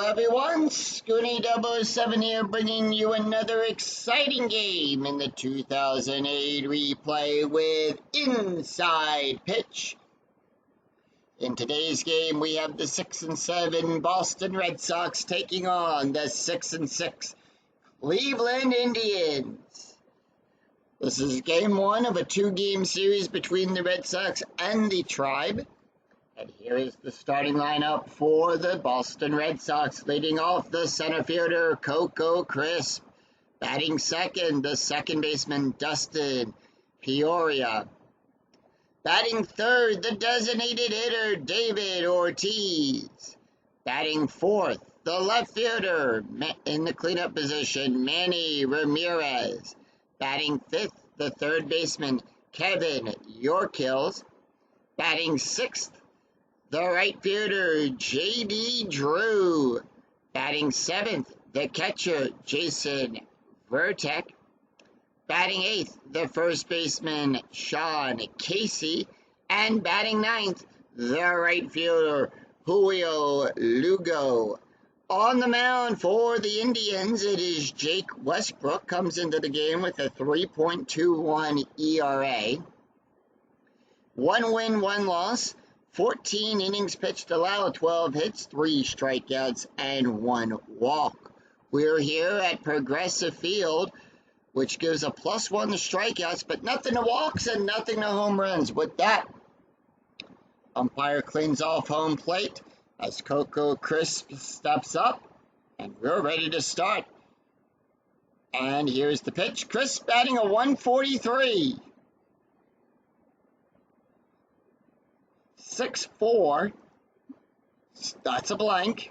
everyone, Scooney007 here, bringing you another exciting game in the 2008 replay with Inside Pitch. In today's game, we have the 6-7 Boston Red Sox taking on the 6-6 Cleveland Indians. This is game one of a two-game series between the Red Sox and the Tribe. And here is the starting lineup for the Boston Red Sox. Leading off, the center fielder, Coco Crisp. Batting second, the second baseman, Dustin Peoria. Batting third, the designated hitter, David Ortiz. Batting fourth, the left fielder, in the cleanup position, Manny Ramirez. Batting fifth, the third baseman, Kevin Yorkills. Batting sixth, the right fielder, J.D. Drew. Batting seventh, the catcher, Jason Vertek. Batting eighth, the first baseman, Sean Casey. And batting ninth, the right fielder, Julio Lugo. On the mound for the Indians, it is Jake Westbrook. Comes into the game with a 3.21 ERA. 1 win, 1 loss. 14 innings pitched, allowed 12 hits, 3 strikeouts, and 1 walk. We're here at Progressive Field, which gives a +1 to strikeouts, but nothing to walks and nothing to home runs. With that, umpire cleans off home plate as Coco Crisp steps up, and we're ready to start. And here's the pitch. Crisp batting a 143. 6-4, that's a blank.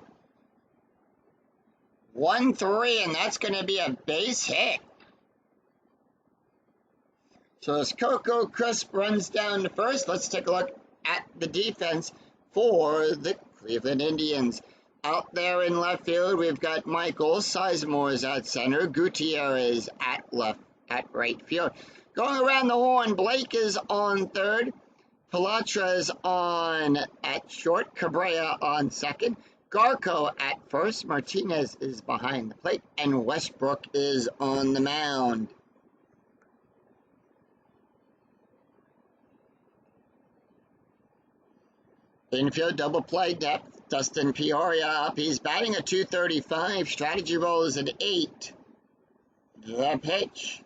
1-3, and that's going to be a base hit. So as Coco Crisp runs down to first, let's take a look at the defense for the Cleveland Indians. Out there in left field, we've got Michael Sizemore's at center, Gutierrez at right field. Going around the horn, Blake is on third. Palatra is on at short, Cabrera on second, Garco at first, Martinez is behind the plate, and Westbrook is on the mound. Infield double play depth, Dustin Peoria up, he's batting a 235, strategy roll is an 8. The pitch.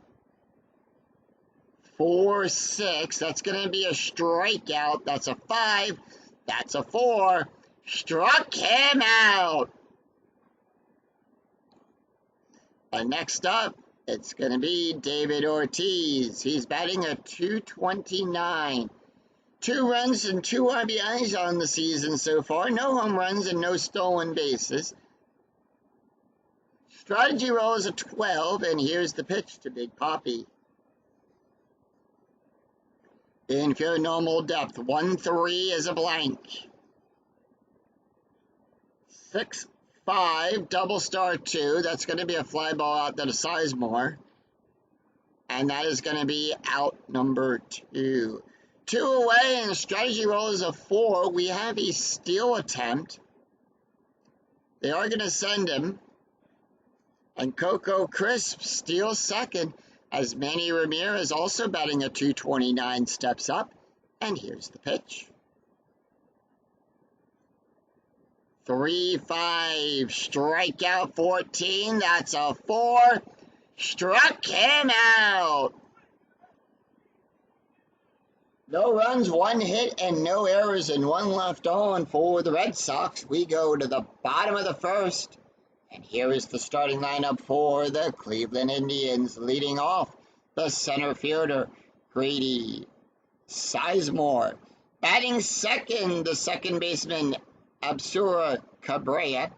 4-6, that's going to be a strikeout. That's a 5, that's a 4. Struck him out. And next up, it's going to be David Ortiz. He's batting a 229. 2 runs and 2 RBIs on the season so far. No home runs and no stolen bases. Strategy roll is a 12, and here's the pitch to Big Papi. Infield normal depth, 1-3 is a blank. 6-5, double star 2. That's going to be a fly ball out to Sizemore. And that is going to be out number 2. 2 away, and the strategy roll is a 4. We have a steal attempt. They are going to send him. And Coco Crisp steals second, as Manny Ramirez, also batting a 229, steps up. And here's the pitch. 3-5, strikeout 14, that's a 4. Struck him out. No runs, 1 hit, and no errors, and 1 left on for the Red Sox. We go to the bottom of the first. And here is the starting lineup for the Cleveland Indians. Leading off, the center fielder, Grady Sizemore. Batting second, the second baseman, Absura Cabrera.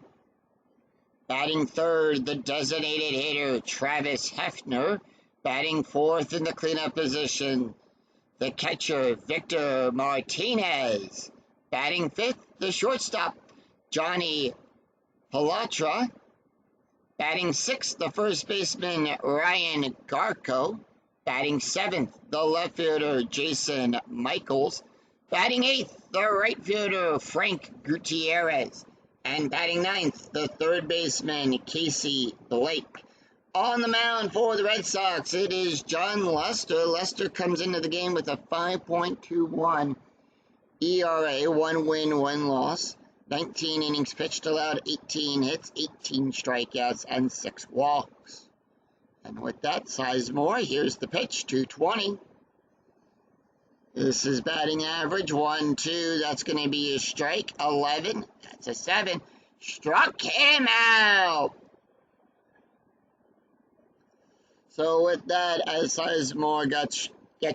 Batting third, the designated hitter, Travis Hefner. Batting fourth in the cleanup position, the catcher, Victor Martinez. Batting fifth, the shortstop, Johnny Palatra. Batting sixth, the first baseman, Ryan Garco. Batting seventh, the left fielder, Jason Michaels. Batting eighth, the right fielder, Frank Gutierrez. And batting ninth, the third baseman, Casey Blake. On the mound for the Red Sox, it is John Lester. Lester comes into the game with a 5.21 ERA, 1 win, 1 loss. 19 innings pitched, allowed 18 hits, 18 strikeouts, and 6 walks. And with that, Sizemore, here's the pitch, 220. This is batting average, 1-2, that's going to be a strike, 11, that's a 7. Struck him out! So with that, as Sizemore gets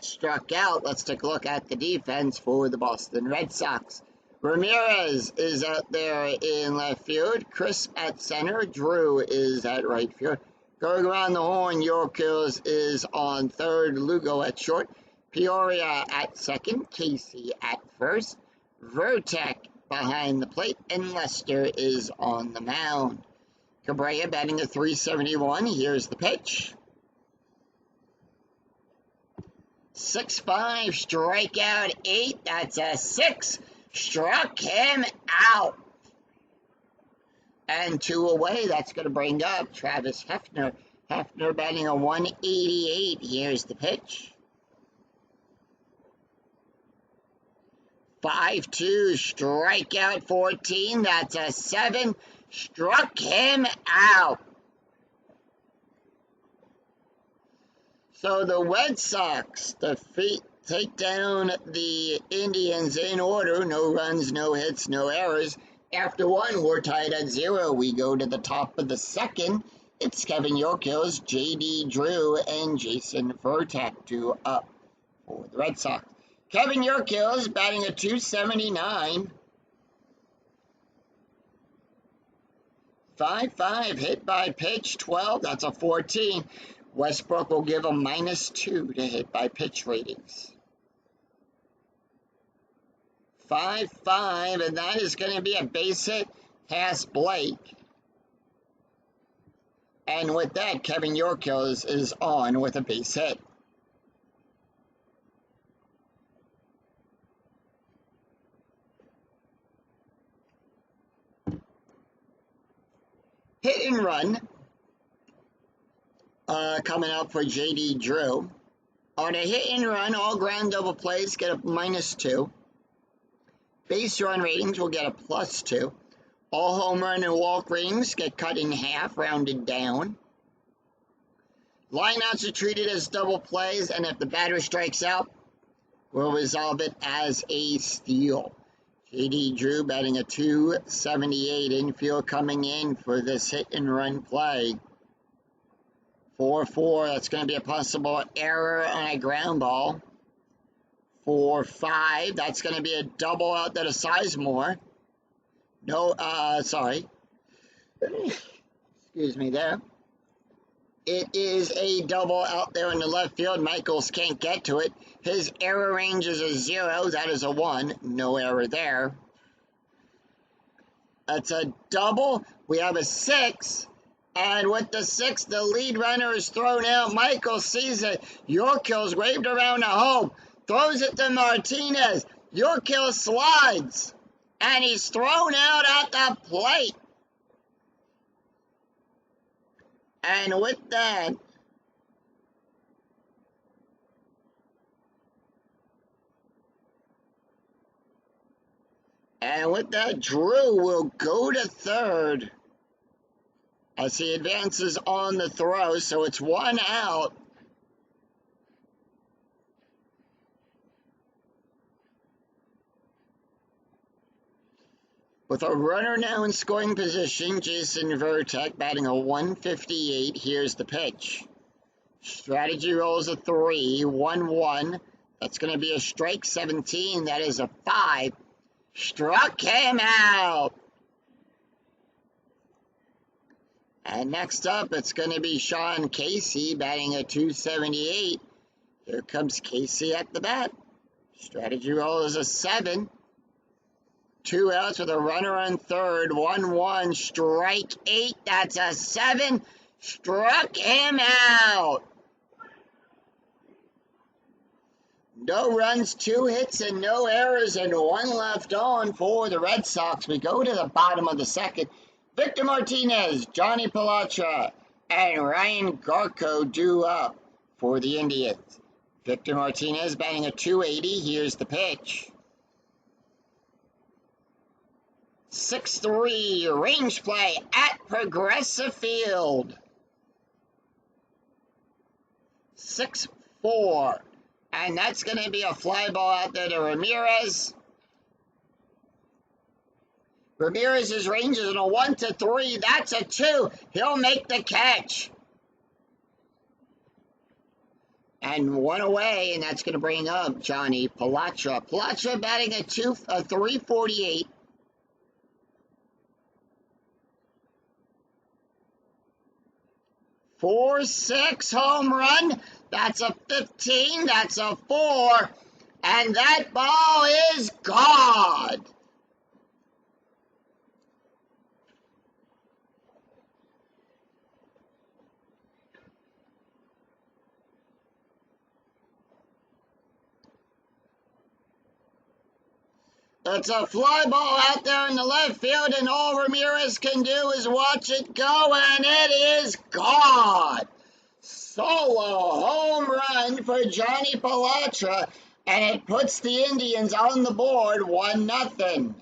struck out, let's take a look at the defense for the Boston Red Sox. Ramirez is out there in left field. Crisp at center. Drew is at right field. Going around the horn, Yorkers is on third. Lugo at short. Peoria at second. Casey at first. Vertek behind the plate. And Lester is on the mound. Cabrera batting a .371. Here's the pitch. 6-5, strikeout 8, that's a 6. Struck him out. And 2 away, that's going to bring up Travis Hefner. Hefner batting a .188. Here's the pitch. 5-2, strikeout 14, that's a 7. Struck him out. So the Red Sox take down the Indians in order. No runs, no hits, no errors. After 1, we're tied at 0. We go to the top of the second. It's Kevin Yorkers, J.D. Drew, and Jason Vertek 2 up for the Red Sox. Kevin Yorkers batting a .279. 5-5, hit by pitch, 12, that's a 14. Westbrook will give a -2 to hit by pitch ratings. 5-5, and that is going to be a base hit past Blake. And with that, Kevin Yorkers is on with a base hit. Hit and run. Coming out for J.D. Drew. On a hit and run, all ground double plays get a -2. Base run ratings will get a +2. All home run and walk ratings get cut in half, rounded down. Lineouts are treated as double plays, and if the batter strikes out, we'll resolve it as a steal. J.D. Drew batting a .278, infield coming in for this hit and run play. 4-4, that's going to be a possible error on a ground ball. 4-5, that's going to be a double out there to Sizemore. No, sorry. Excuse me there. It is a double out there in the left field. Michaels can't get to it. His error range is a 0. That is a 1. No error there. That's a double. We have a 6. And with the 6, the lead runner is thrown out. Michael sees it. Yorkers waved around the home. Throws it to Martinez. Yorkers slides. And he's thrown out at the plate. And with that, Drew will go to third as he advances on the throw, so it's 1 out. With a runner now in scoring position, Jason Vertek batting a .158. Here's the pitch. Strategy rolls a 3, 1-1. That's going to be a strike 17. That is a 5. Struck him out. And next up, it's going to be Sean Casey batting a .278. Here comes Casey at the bat. Strategy roll is a 7. 2 outs with a runner on third. 1-1. Strike 8. That's a 7. Struck him out. No runs, 2 hits, and no errors, and 1 left on for the Red Sox. We go to the bottom of the second. Victor Martinez, Johnny Palatra, and Ryan Garco due up for the Indians. Victor Martinez batting a .280. Here's the pitch. 6-3 range play at Progressive Field. 6-4. And that's going to be a fly ball out there to Ramirez. Ramirez's range is in a 1-3. That's a 2. He'll make the catch. And 1 away, and that's going to bring up Johnny Palatra. Palatra batting a .348. .46 home run. That's a 15. That's a 4. And that ball is gone. It's a fly ball out there in the left field, and all Ramirez can do is watch it go, and it is gone. Solo home run for Johnny Palatra, and it puts the Indians on the board 1-0.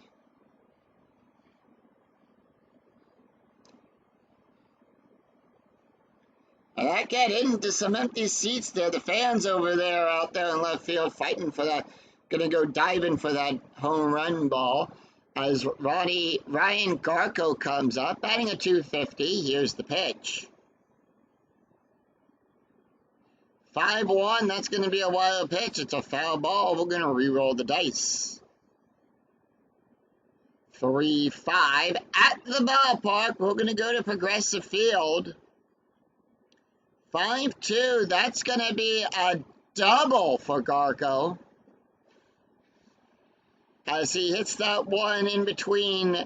And that got into some empty seats there. The fans over there out there in left field fighting for that. Going to go diving for that home run ball as Ryan Garco comes up, batting a .250. Here's the pitch. 5-1, that's going to be a wild pitch. It's a foul ball. We're going to re-roll the dice. 3-5 at the ballpark. We're going to go to Progressive Field. 5-2, that's going to be a double for Garco. As he hits that one in between,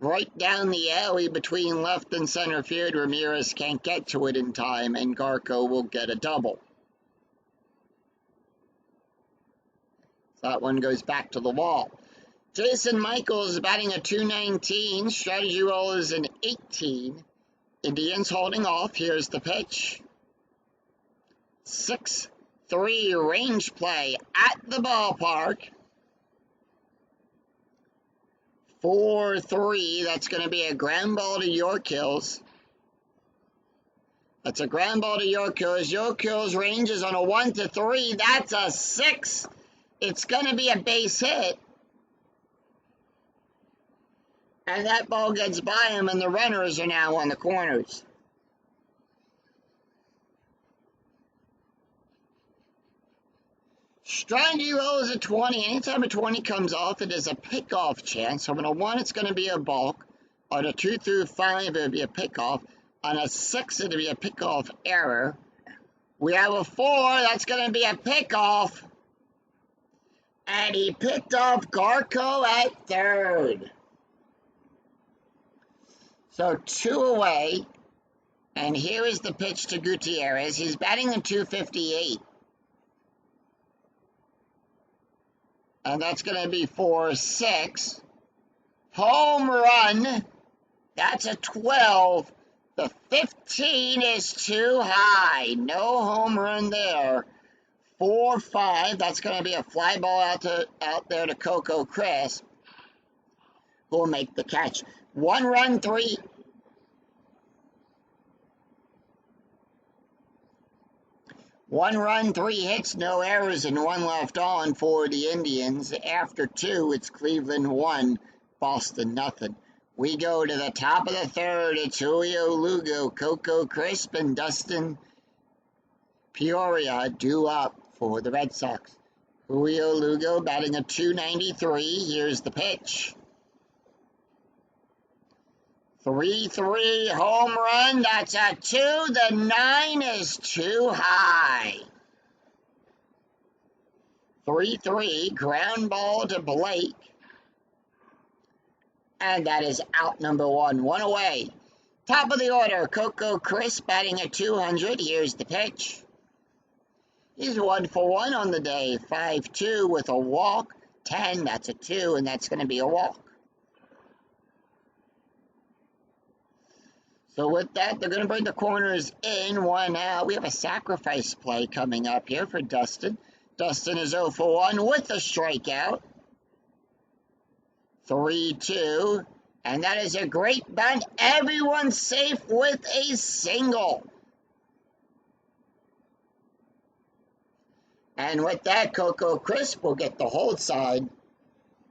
right down the alley between left and center field. Ramirez can't get to it in time, and Garco will get a double. That one goes back to the wall. Jason Michaels batting a .219. Strategy roll is an 18. Indians holding off. Here's the pitch. 6-3 range play at the ballpark. 4-3, that's going to be a ground ball to York Hills. That's a ground ball to York Hills. York Hills range is on a 1-3. That's a 6. It's going to be a base hit. And that ball gets by him, and the runners are now on the corners. Strategy roll is a 20. Anytime a 20 comes off, it is a pickoff chance. So on a 1, it's going to be a balk. On a 2 through 5, it'll be a pickoff. On a 6, it'll be a pickoff error. We have a 4, that's going to be a pickoff. And he picked off Garco at third. So 2 away. And here is the pitch to Gutierrez. He's batting a .258. And that's going to be 4-6. Home run. That's a 12. The 15 is too high. No home run there. 4-5. That's going to be a fly ball out there to Coco Crisp, who will make the catch. 1 run, 3. One run, 3 hits, no errors, and 1 left on for the Indians. After 2, it's Cleveland 1, Boston nothing. We go to the top of the third. It's Julio Lugo, Coco Crisp, and Dustin Peoria due up for the Red Sox. Julio Lugo batting a .293. Here's the pitch. 3-3 home run. That's a 2. The 9 is too high. 3-3 ground ball to Blake. And that is out number 1. 1 away. Top of the order, Coco Crisp batting a .200. Here's the pitch. He's 1 for 1 on the day. 5-2 with a walk. 10, that's a 2, and that's going to be a walk. So with that, they're going to bring the corners in, 1 out. We have a sacrifice play coming up here for Dustin. Dustin is 0 for 1 with a strikeout. 3-2. And that is a great bunt. Everyone's safe with a single. And with that, Coco Crisp will get the hold side.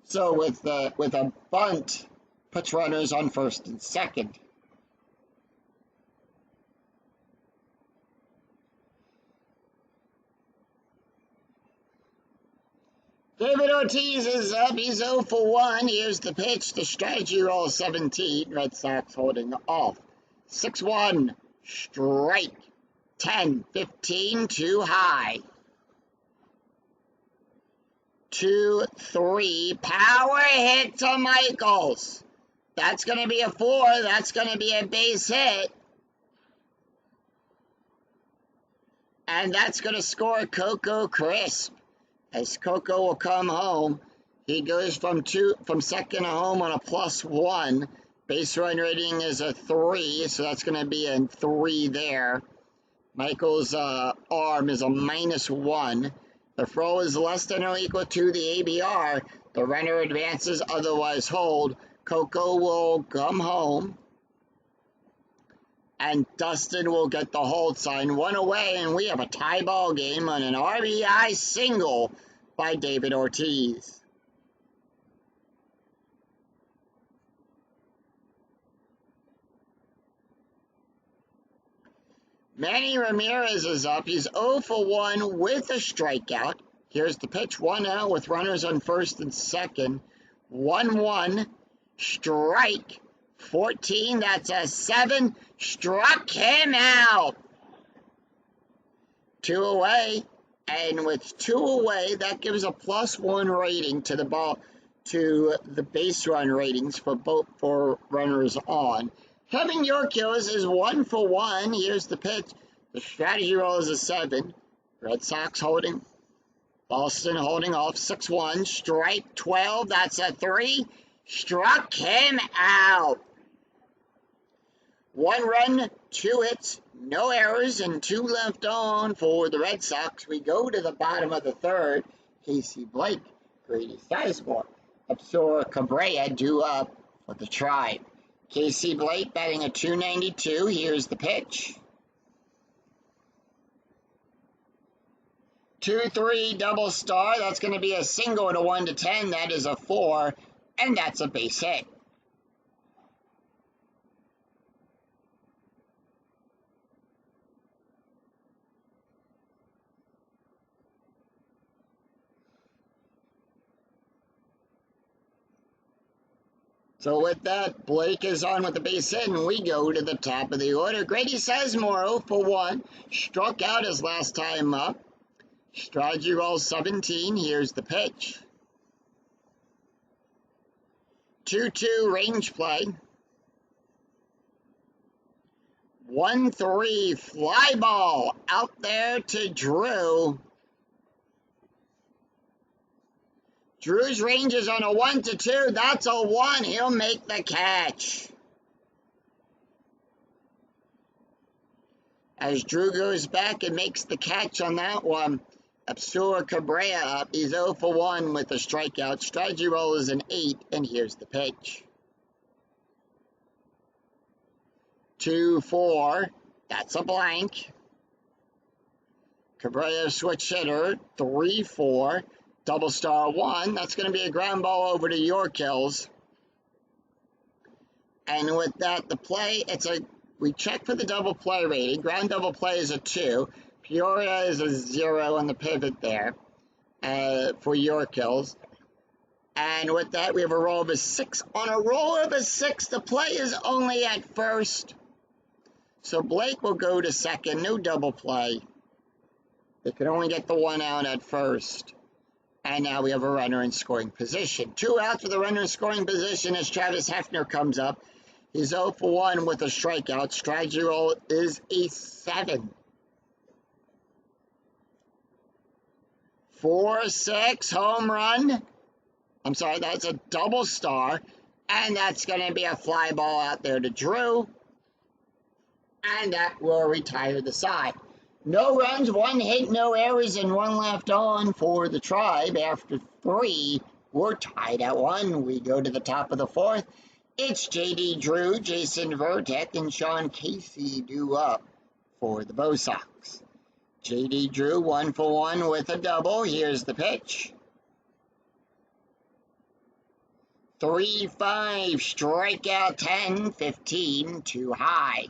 So with a bunt, puts runners on first and second. David Ortiz is up. He's 0 for 1. Here's the pitch. The strategy roll 17. Red Sox holding off. 6-1. Strike. 10, 15, too high. 2-3. Power hit to Michaels. That's going to be a 4. That's going to be a base hit. And that's going to score Coco Crisp. As Coco will come home, he goes from second to home on a +1. Base run rating is a 3, so that's going to be a 3 there. Michael's arm is a -1. The throw is less than or equal to the ABR. The runner advances, otherwise hold. Coco will come home. And Dustin will get the hold sign. 1 away, and we have a tie ball game on an RBI single by David Ortiz. Manny Ramirez is up. He's 0 for 1 with a strikeout. Here's the pitch. 1 out with runners on first and second. 1-1. Strike. 14, that's a 7. Struck him out. 2 away. And with 2 away, that gives a +1 rating to the ball, to the base run ratings for runners on. Kevin Yorkos is 1 for 1. Here's the pitch. The strategy roll is a 7. Red Sox holding. Boston holding off. 6-1. Strike. 12, that's a 3. Struck him out. 1 run, 2 hits, no errors, and 2 left on for the Red Sox. We go to the bottom of the third. Casey Blake, Grady Sizemore, Absor Cabrera due up for the Tribe. Casey Blake batting a .292. Here's the pitch. 2-3 double star. That's going to be a single at a 1-10. That is a 4, and that's a base hit. So with that, Blake is on with the base hit, and we go to the top of the order. Grady Sizemore, 0 for 1. Struck out his last time up. Strategy roll 17. Here's the pitch. 2-2 range play. 1-3 fly ball out there to Drew. Drew's range is on a 1-2. That's a 1. He'll make the catch. As Drew goes back and makes the catch on that one, Absor Cabrera up. He's 0 for 1 with a strikeout. Strategy roll is an 8, and here's the pitch. 2-4. That's a blank. Cabrera switch hitter. 3-4. Double star 1. That's going to be a ground ball over to Yorkos. And with that, the play, we check for the double play rating. Ground double play is a 2. Peoria is a 0 on the pivot there for Yorkos. And with that, we have a roll of a 6. On a roll of a 6, the play is only at first. So Blake will go to second. No double play. They can only get the 1 out at first. And now we have a runner in scoring position. 2 outs with a runner in scoring position as Travis Hefner comes up. He's 0 for 1 with a strikeout. Strategy roll is a 7. 4-6 home run. I'm sorry, that's a double star. And that's going to be a fly ball out there to Drew. And that will retire the side. No runs, 1 hit, no errors, and 1 left on for the Tribe. After 3, we're tied at 1. We go to the top of the 4th. It's J.D. Drew, Jason Vertek, and Sean Casey due up for the Bo Sox. J.D. Drew 1 for 1 with a double. Here's the pitch. 3-5, strikeout 10, 15, too high.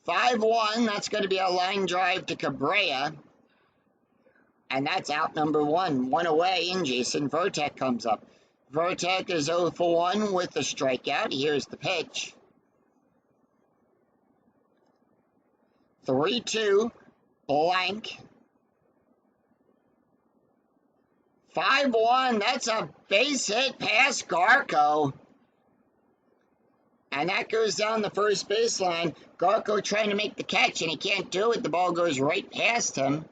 5-1, that's going to be a line drive to Cabrera. And that's out number 1. 1 away, and Jason Vertek comes up. Vertek is 0 for 1 with a strikeout. Here's the pitch. 3-2, blank. 5-1, that's a base hit past Garco. And that goes down the first baseline. Garco trying to make the catch, and he can't do it. The ball goes right past him.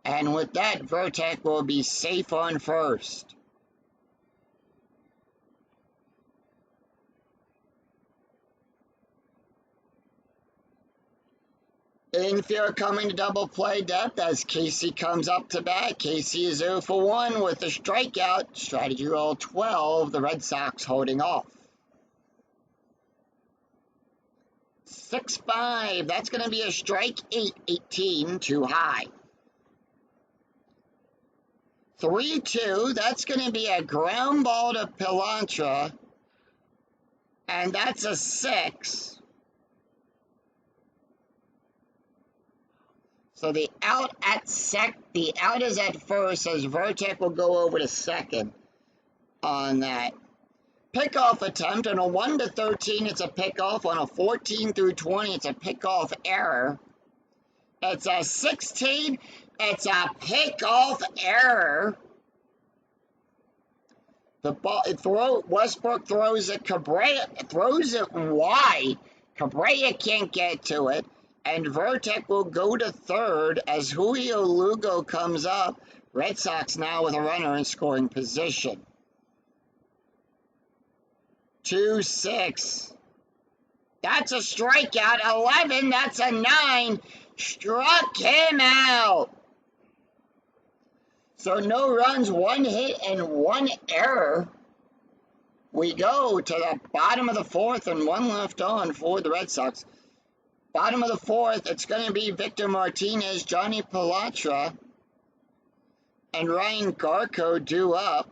And with that, Vertek will be safe on first. Infield coming to double play depth as Casey comes up to bat. Casey is 0 for 1 with a strikeout. Strategy roll 12, the Red Sox holding off. 6-5, that's going to be a strike 8, 18, too high. 3-2, that's going to be a ground ball to Pilantra, and that's a 6. So the out is at first, as Vertek will go over to second on that. Pickoff attempt on a 1 to 13, it's a pickoff. On a 14 through 20, it's a pickoff error. It's a 16, it's a pickoff error. The ball, Westbrook throws it, Cabrera throws it wide. Cabrera can't get to it. And Vertek will go to third as Julio Lugo comes up. Red Sox now with a runner in scoring position. 2-6. That's a strikeout. 11, that's a 9. Struck him out. So no runs, 1 hit, and 1 error. We go to the bottom of the 4th and 1 left on for the Red Sox. Bottom of the 4th, it's going to be Victor Martinez, Johnny Pilantra, and Ryan Garco due up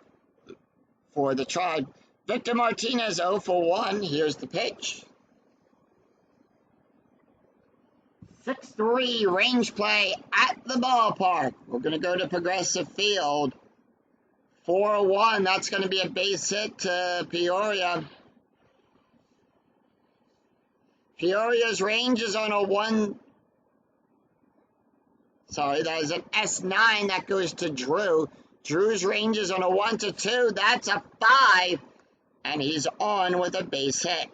for the Tribe. Victor Martinez 0 for 1. Here's the pitch. 6-3 range play at the ballpark. We're going to go to Progressive Field. 4-1, that's going to be a base hit to Peoria. Peoria's range is on a 1. Sorry, that is an S9 that goes to Drew. Drew's range is on a 1 to 2. That's a 5. And he's on with a base hit.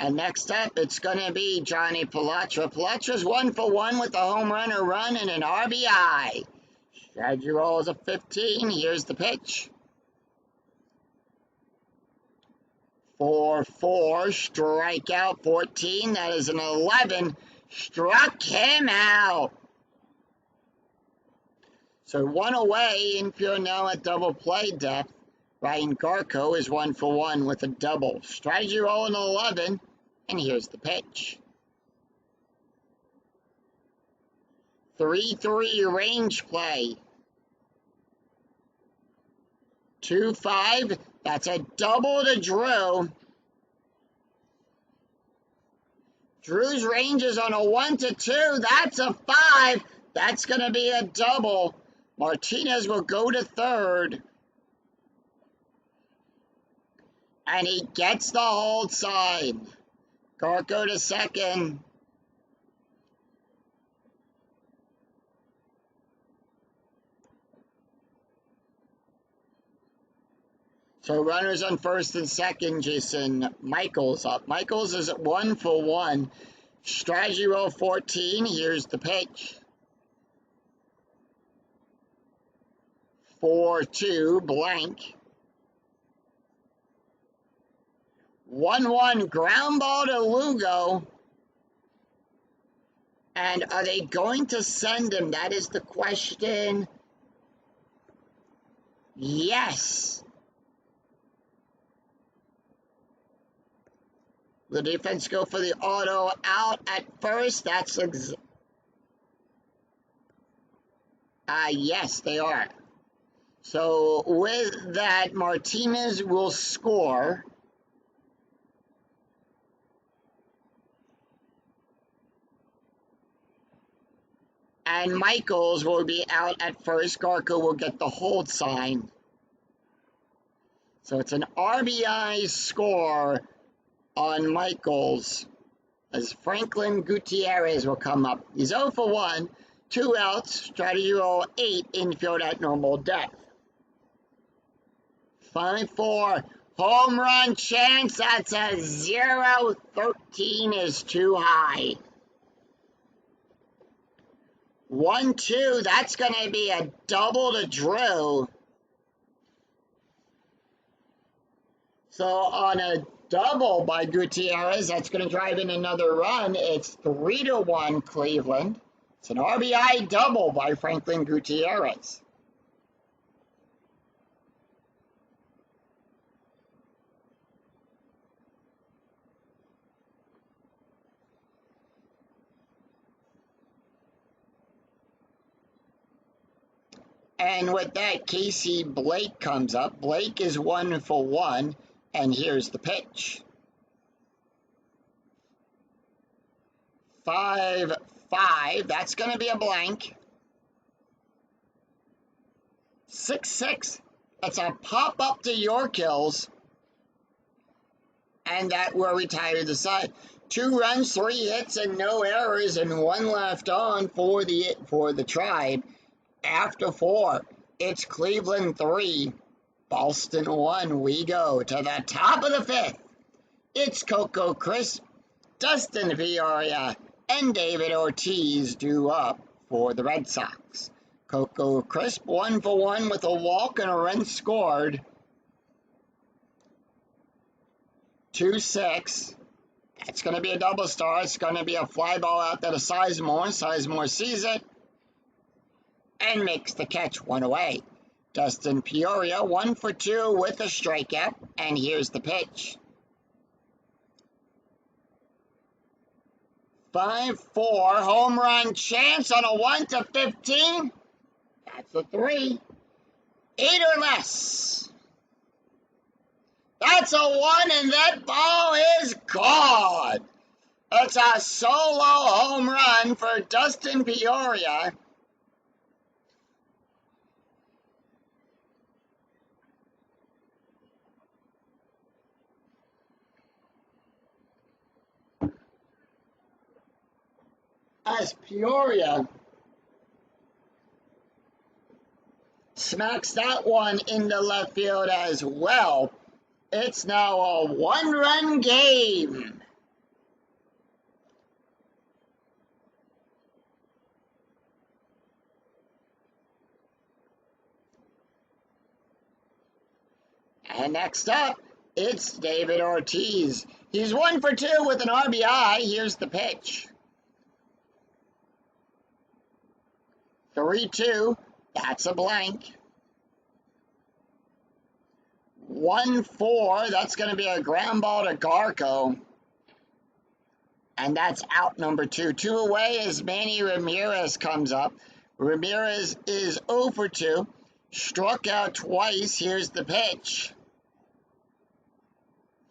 And next up, it's going to be Johnny Pilantra. Pilantra's 1 for 1 with a home run, a run, and an RBI. Strategy roll is a 15. Here's the pitch. 4-4, strikeout 14. That is an 11. Struck him out. So 1 away. Infield now at double play depth. Ryan Garco is 1 for 1 with a double. Strategy roll an 11. And here's the pitch. 3-3 range play. 2-5. That's a double to Drew. Drew's range is on a 1 to 2. That's a 5. That's going to be a double. Martinez will go to third. And he gets the hold sign. Garco to second. So runners on first and second, Jason Michaels up. Michaels is at 1-for-1. Strategy roll 14. Here's the pitch. 4-2, blank. 1-1, ground ball to Lugo. And are they going to send him? That is the question. Yes. The defense go for the auto out at first. That's yes, they are. So with that, Martinez will score. And Michaels will be out at first. Garco will get the hold sign. So it's an RBI score on Michaels as Franklin Gutierrez will come up. He's 0-for-1, 2 outs, strategy roll 8, infield at normal depth. 5-4, home run chance, that's a 0-13 is too high. 1-2, that's going to be a double to Drew. So on a double by Gutierrez, that's going to drive in another run. It's 3-1 Cleveland. It's an RBI double by Franklin Gutierrez. And with that, Casey Blake comes up. Blake is 1-for-1, and here's the pitch. 5-5, that's going to be a blank. 6-6, that's a pop-up to Yorkills, and that will retire the side. 2 runs, 3 hits, and no errors, and 1 left on for the Tribe. After 4, it's Cleveland 3, Boston 1. We go to the top of the 5th. It's Coco Crisp, Dustin Peoria, and David Ortiz due up for the Red Sox. Coco Crisp 1-for-1 with a walk and a run scored. 2-6. That's going to be a double star. It's going to be a fly ball out there to Sizemore. Sizemore sees it and makes the catch, 1 away. Dustin Peoria, 1-for-2 with a strikeout, and here's the pitch. 5-4, home run chance on a 1-15. That's a 3. 8 or less. That's a 1, and that ball is gone. It's a solo home run for Dustin Peoria. As Peoria smacks that one into left field as well. It's now a 1-run game. And next up, it's David Ortiz. He's 1-for-2 with an RBI. Here's the pitch. 3-2, that's a blank. 1-4, that's going to be a ground ball to Garco. And that's out number 2. 2 away as Manny Ramirez comes up. Ramirez is 0-for-2. Struck out twice. Here's the pitch.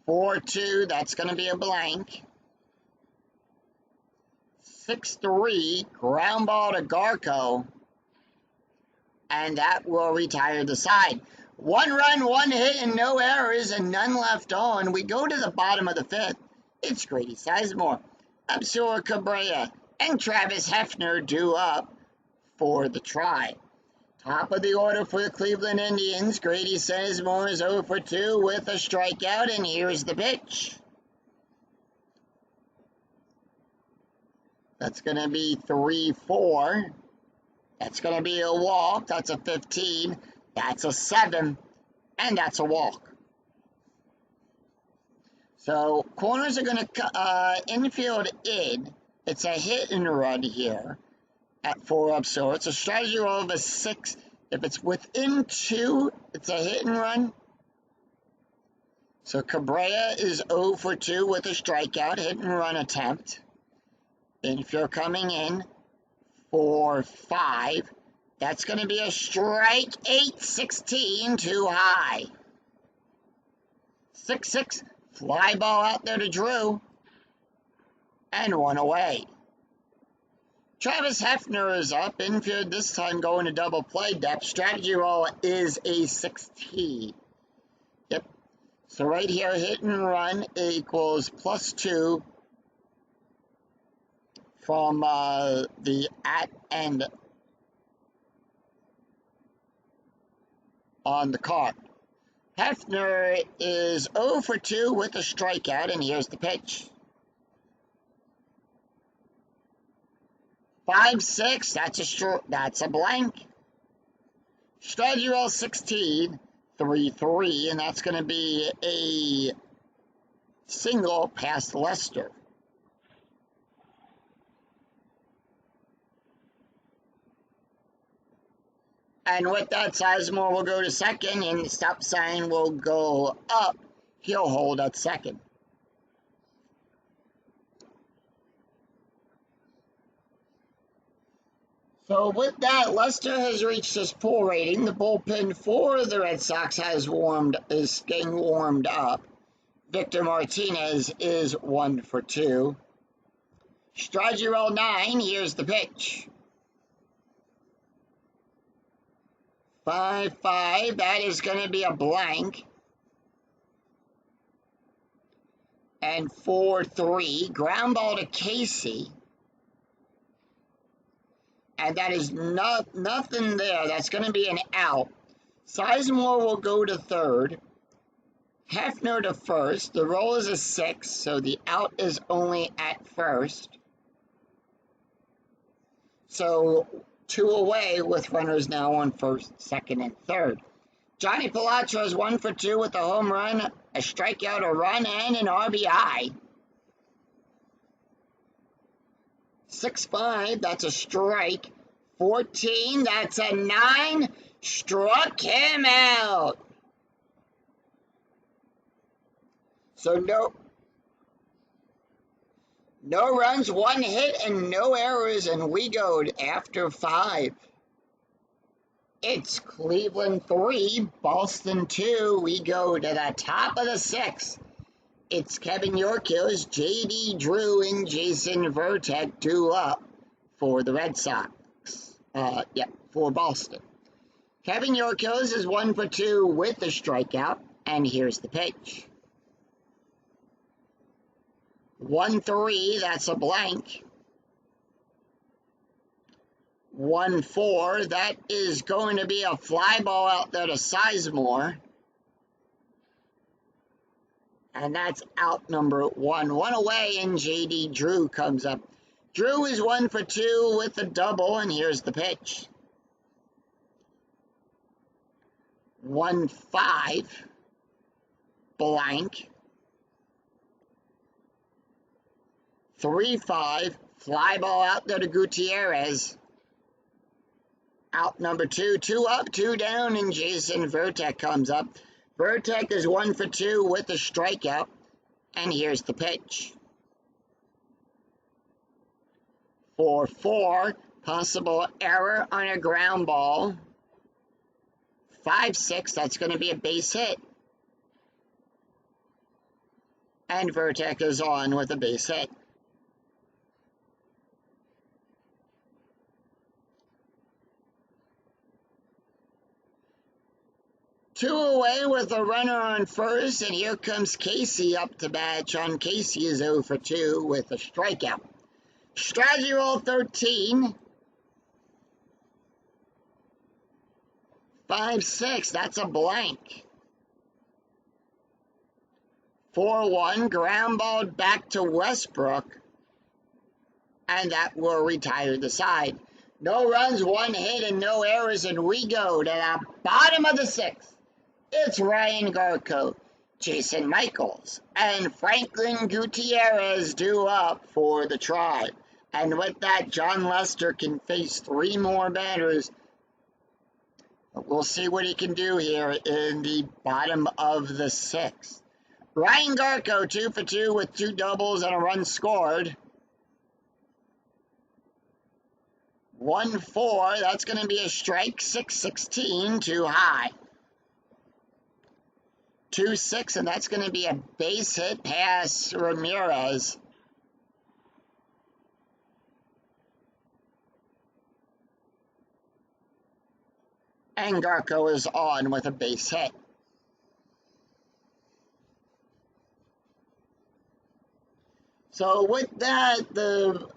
4-2, that's going to be a blank. 6-3, ground ball to Garco. And that will retire the side. 1 run, 1 hit, and no errors, and none left on. We go to the bottom of the 5th. It's Grady Sizemore, Absur Cabrera, and Travis Hefner due up for the Tribe. Top of the order for the Cleveland Indians. Grady Sizemore is 0 for 2 with a strikeout, and here's the pitch. That's going to be 3-4. That's going to be a walk. That's a 15. That's a 7. And that's a walk. So corners are going to infield in. It's a hit and run here at 4 up. So it's a strategy roll of a 6. If it's within 2, it's a hit and run. So Cabrera is 0 for 2 with a strikeout, hit and run attempt. Infield coming in for 5. That's going to be a strike. 8-16 too high. 6-6. Fly ball out there to Drew. And 1 away. Travis Hefner is up. Infield this time going to double play depth. Strategy roll is a 16. Yep. So right here, hit and run equals +2 from the at end on the card. Hefner is 0 for 2 with a strikeout, and here's the pitch. 5-6, that's a blank. Strategy roll 16, 3-3, and that's going to be a single past Lester. And with that, Sizemore will go to second, and the stop sign will go up. He'll hold at second. So with that, Lester has reached his pull rating. The bullpen for the Red Sox is getting warmed up. Victor Martinez is 1 for 2. Strategy roll 9. Here's the pitch. 5-5. That is going to be a blank. And 4-3. Ground ball to Casey. And that is nothing there. That's going to be an out. Sizemore will go to third. Hefner to first. The roll is a 6, so the out is only at first. So 2 away with runners now on first, second, and third. Johnny Palatra is 1 for 2 with a home run, a strikeout, a run, and an RBI. 6-5, that's a strike. 14, that's a 9. Struck him out. So no runs, 1 hit, and no errors, and we go after 5. It's Cleveland 3, Boston 2. We go to the top of the 6th. It's Kevin Yorkos, J.D. Drew, and Jason Vertek due up for the Red Sox. For Boston. Kevin Yorkos is 1 for 2 with a strikeout, and here's the pitch. 1-3, that's a blank. 1-4, that is going to be a fly ball out there to Sizemore. And that's out number 1. 1 away, and J.D. Drew comes up. Drew is 1 for 2 with a double, and here's the pitch. 1-5, blank. 3-5, fly ball out there to Gutierrez. Out number 2, 2 up, 2 down, and Jason Vertek comes up. Vertek is 1 for 2 with a strikeout, and here's the pitch. 4-4, possible error on a ground ball. 5-6, that's going to be a base hit. And Vertek is on with a base hit. Two away with a runner on first, and here comes Casey up to bat. John Casey is 0 for 2 with a strikeout. Strategy roll 13. 5-6, that's a blank. 4-1, ground ball back to Westbrook, and that will retire the side. No runs, 1 hit, and no errors, and we go to the bottom of the 6th. It's Ryan Garco, Jason Michaels, and Franklin Gutierrez due up for the Tribe. And with that, John Lester can face 3 more batters. We'll see what he can do here in the bottom of the 6th. Ryan Garco, 2 for 2 with 2 doubles and a run scored. 1-4, that's going to be a strike. 6-16, too high. 2-6, and that's going to be a base hit past Ramirez. And Garco is on with a base hit. So with that, the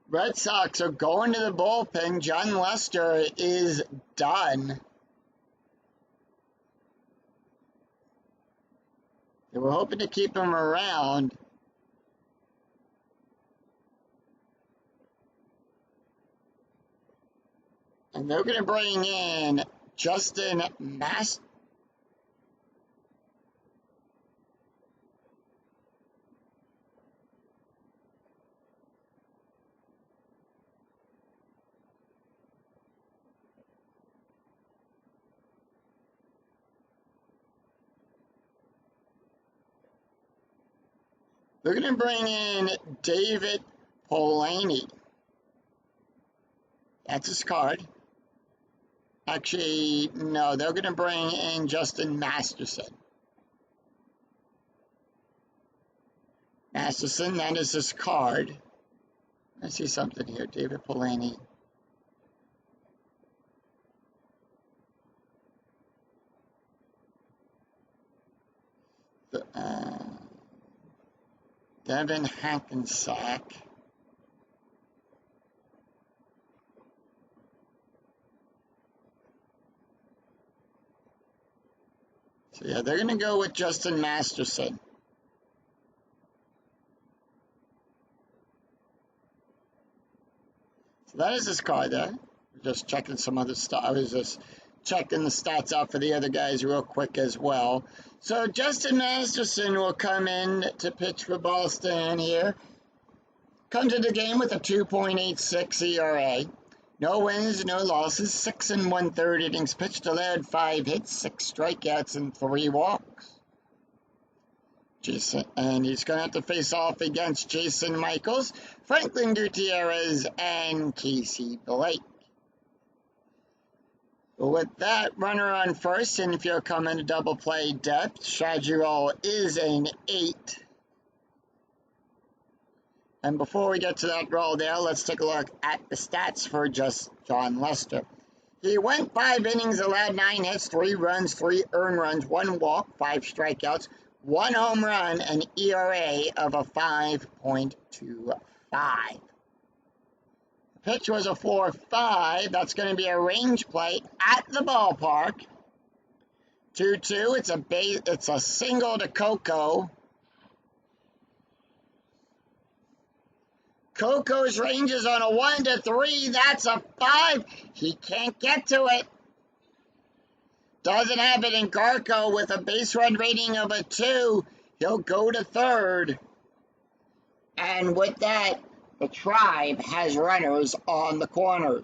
Red Sox are going to the bullpen. John Lester is done. They were hoping to keep him around. And they're going to bring in Justin Mass. They're going to bring in David Polanyi. That's his card. Actually, no, they're going to bring in Justin Masterson. Masterson, that is his card. Let's see something here. David Polanyi. Devin Hackensack. So yeah, they're going to go with Justin Masterson. So that is his card there. Just checking some other stuff. I was just checking the stats out for the other guys real quick as well. So Justin Masterson will come in to pitch for Boston here. Come to the game with a 2.86 ERA. No wins, no losses. 6 1/3 innings pitched, allowed 5 hits, 6 strikeouts, and 3 walks. And he's going to have to face off against Jason Michaels, Franklin Gutierrez, and Casey Blake. With that, runner on first, and if you're coming to double play depth, strategy roll is an 8. And before we get to that roll there, let's take a look at the stats for just John Lester. He went 5 innings, allowed 9 hits, 3 runs, 3 earned runs, 1 walk, 5 strikeouts, 1 home run, an ERA of a 5.25. Pitch was a 4-5. That's going to be a range play at the ballpark. 2-2. It's a single to Coco. Coco's range is on a 1-3. That's a 5. He can't get to it. Doesn't have it in Garco with a base run rating of a 2. He'll go to third. And with that, the Tribe has runners on the corners.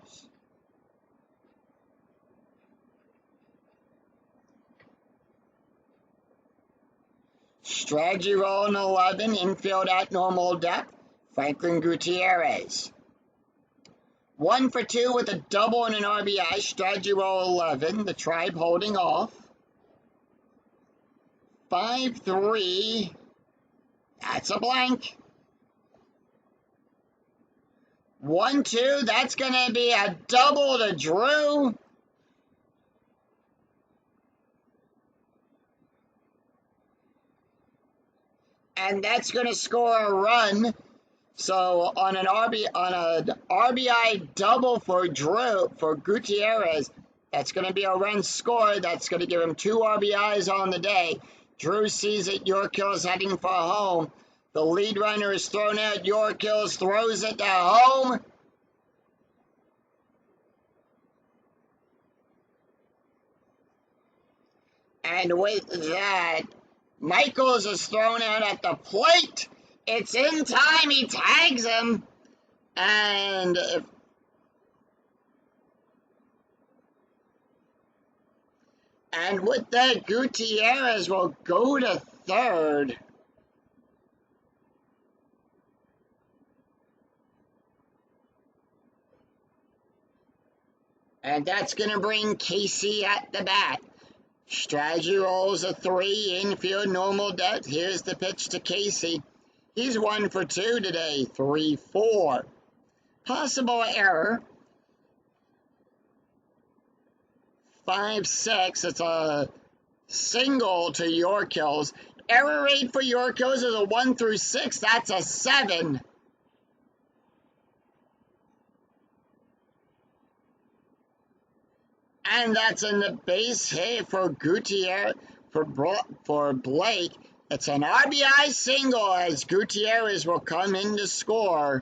Strategy roll in 11, infield at normal depth, Franklin Gutierrez. 1 for 2 with a double and an RBI, strategy roll 11, the Tribe holding off. 5-3, that's a blank. 1-2, that's going to be a double to Drew. And that's going to score a run. So on an RBI double for Gutierrez, That's going to be a run scored. That's going to give him 2 RBIs on the day. Drew sees it. Yorkill is heading for home. The lead runner is thrown out. Yorkill throws it to home. And with that, Michaels is thrown out at the plate. It's in time. He tags him. And with that, Gutierrez will go to third. And that's going to bring Casey at the bat. Strategy rolls a 3, infield normal depth. Here's the pitch to Casey. He's 1 for 2 today, 3-4. Possible error. 5-6. It's a single to Yorkills. Error rate for Yorkills is a 1 through 6. That's a 7. And that's in the base hit for Gutierrez, for Blake. It's an RBI single as Gutierrez will come in to score.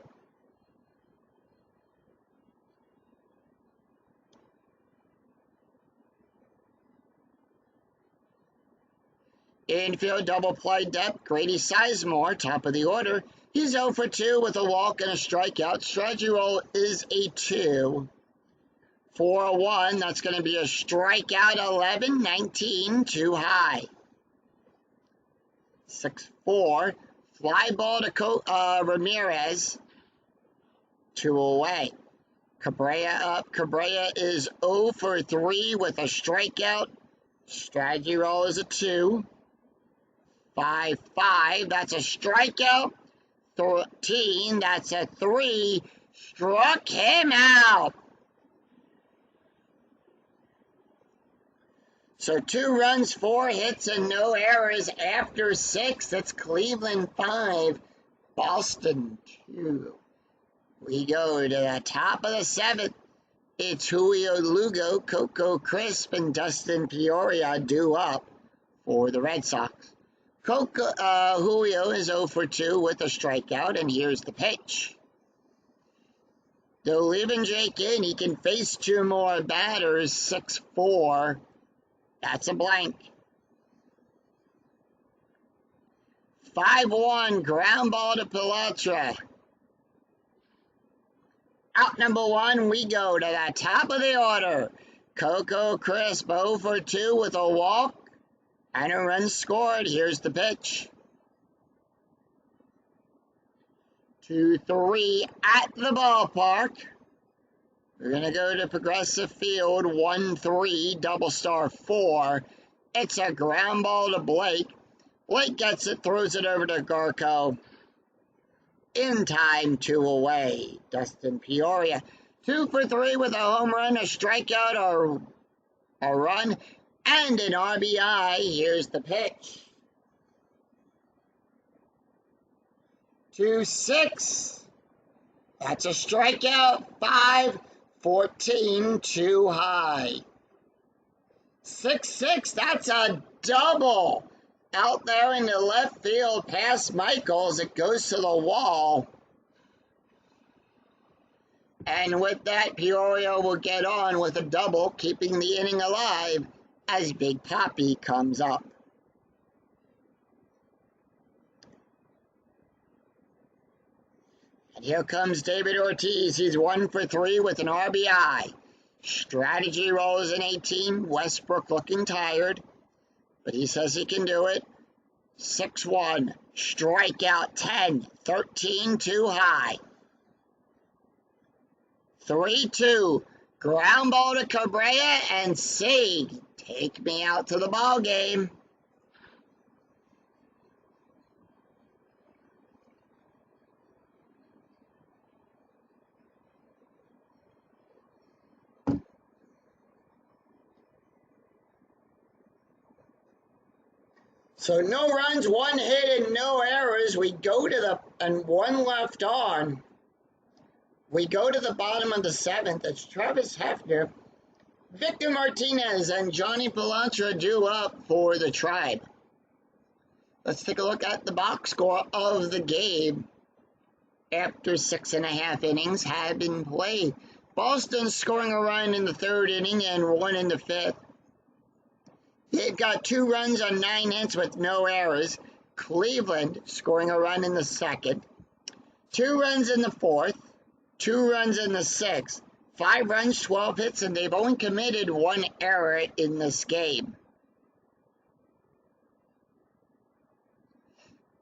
Infield double play depth, Grady Sizemore, top of the order. He's 0 for 2 with a walk and a strikeout. Strategy roll is a 2. 4-1, that's going to be a strikeout. 11, 19, too high. 6-4, fly ball to Ramirez. 2 away. Cabrera up. Cabrera is 0 for 3 with a strikeout. Strategy roll is a 2. 5-5, that's a strikeout. 13, that's a 3. Struck him out. So 2 runs, 4 hits, and no errors after 6. That's Cleveland 5, Boston 2. We go to the top of the 7th. It's Julio Lugo, Coco Crisp, and Peoria due up for the Red Sox. Julio is 0 for 2 with a strikeout, and here's the pitch. They'll leave Jake in. He can face 2 more batters. 6-4. That's a blank. 5-1, ground ball to Pilatra. Out number 1, we go to the top of the order. Coco Crisp 0 for 2 with a walk and a run scored. Here's the pitch. 2-3 at the ballpark. We're going to go to Progressive Field, 1-3, double star 4. It's a ground ball to Blake. Blake gets it, throws it over to Garco. In time, 2 away. Dustin Peoria, 2 for 3 with a home run, a strikeout, or a run, and an RBI. Here's the pitch. 2-6. That's a strikeout. 5-14, too high. 6-6, that's a double. Out there in the left field past Michaels, it goes to the wall. And with that, Peoria will get on with a double, keeping the inning alive as Big Poppy comes up. And here comes David Ortiz. He's 1 for 3 with an RBI. Strategy rolls in 18. Westbrook looking tired, but he says he can do it. 6-1. Strikeout 10. 13 too high. 3-2. Ground ball to Cabrera and Sieg. Take me out to the ball game. So no runs, 1 hit, and no errors. We go to and 1 left on. We go to the bottom of the 7th. It's Travis Hefner. Victor Martinez and Johnny Pilatra due up for the Tribe. Let's take a look at the box score of the game after 6.5 innings have been played. Boston scoring a run in the third inning and one in the fifth. They've got 2 runs on 9 hits with no errors. Cleveland scoring a run in the second, 2 runs in the fourth, 2 runs in the sixth, 5 runs, 12 hits, and they've only committed 1 error in this game.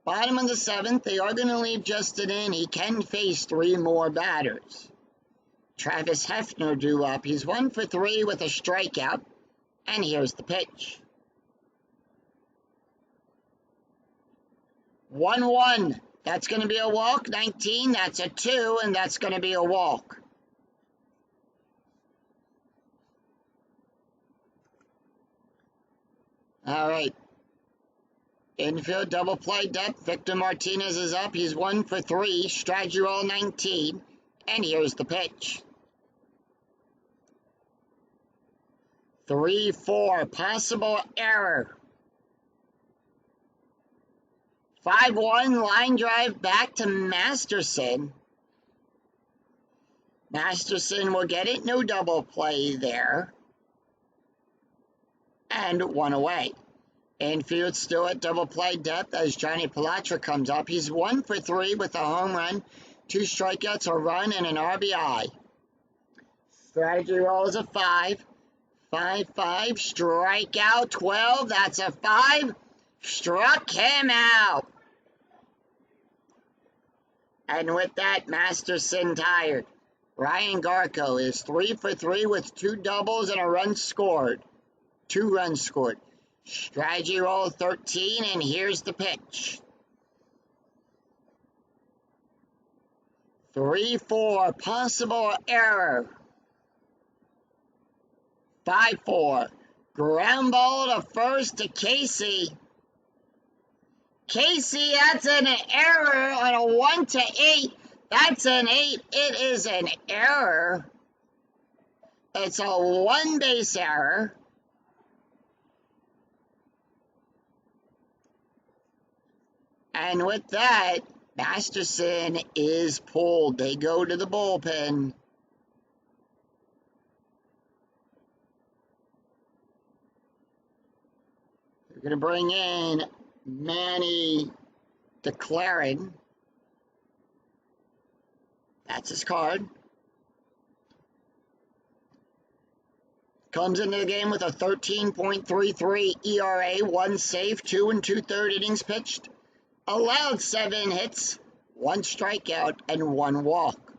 Bottom of the 7th, they are going to leave Justin in. He can face 3 more batters. Travis Hefner due up. He's 1 for 3 with a strikeout. And here's the pitch. 1-1. That's going to be a walk. 19. That's a 2. And that's going to be a walk. All right. Infield double play depth. Victor Martinez is up. He's 1 for 3. Strategy roll 19. And here's the pitch. 3-4. Possible error. 5-1. Line drive back to Masterson. Masterson will get it. No double play there. And 1 away. Infield still at double play depth as Johnny Pilatra comes up. He's 1 for 3 with a home run, 2 strikeouts, a run, and an RBI. Strategy roll is a 5. 5-5. Strikeout 12. That's a 5. Struck him out. And with that, Masterson tired. Ryan Garco is 3 for 3 with 2 doubles and a run scored. 2 runs scored. Strategy roll 13, and here's the pitch. 3-4. Possible error. 5-4. Ground ball to first to Casey. Casey, that's an error on a 1-8. That's an 8. It is an error. It's a 1-base error. And with that, Masterson is pulled. They go to the bullpen. They're going to bring in Manny DeClaren. That's his card. Comes into the game with a 13.33 ERA, 1 save, 2 2/3 innings pitched. Allowed 7 hits, 1 strikeout, and 1 walk.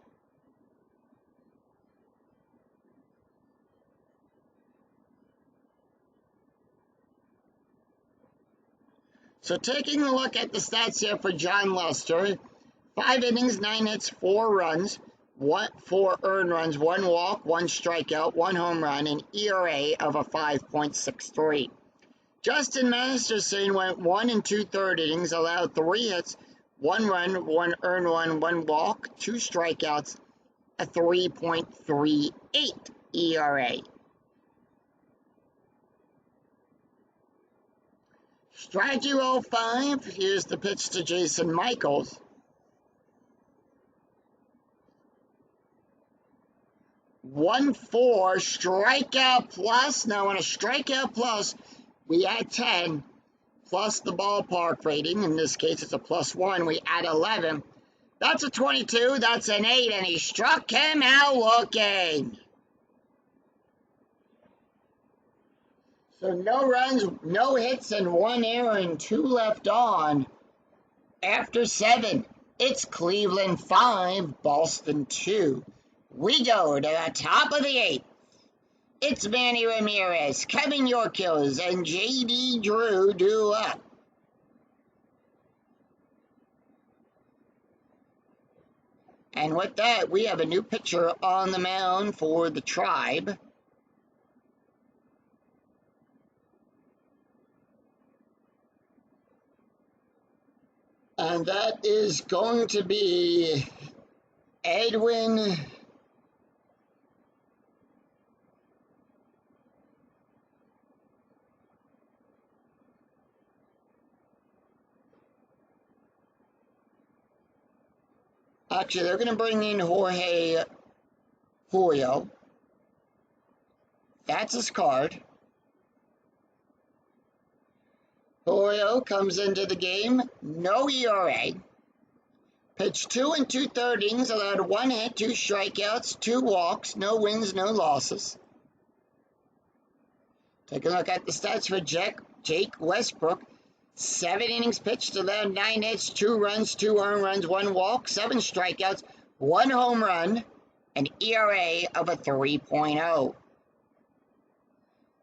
So taking a look at the stats here for John Lester, 5 innings, 9 hits, 4 runs, 4 earned runs, 1 walk, 1 strikeout, 1 home run, an ERA of a 5.63. Justin Masterson went 1 2/3 innings, allowed 3 hits, 1 run, 1 earned run, 1 walk, 2 strikeouts, a 3.38 ERA. Strategy roll 5. Here's the pitch to Jason Michaels. 1-4, strikeout plus. Now on a strikeout plus, we add 10 plus the ballpark rating. In this case, it's a +1. We add 11. That's a 22. That's an 8. And he struck him out looking. So no runs, no hits, and 1 error and 2 left on. After 7, it's Cleveland 5, Boston 2. We go to the top of the 8th. It's Manny Ramirez, Kevin Yorkills, and J.D. Drew due up. And with that, we have a new pitcher on the mound for the Tribe. And that is going to be Edwin Actually, they're going to bring in Julio. That's his card. Julio comes into the game, no ERA. Pitched 2 2/3 innings, allowed 1 hit, 2 strikeouts, 2 walks, no wins, no losses. Take a look at the stats for Jake Westbrook. 7 innings pitched, allowed 9 hits, 2 runs, 2 earned runs, 1 walk, 7 strikeouts, 1 home run, an ERA of a 3.0.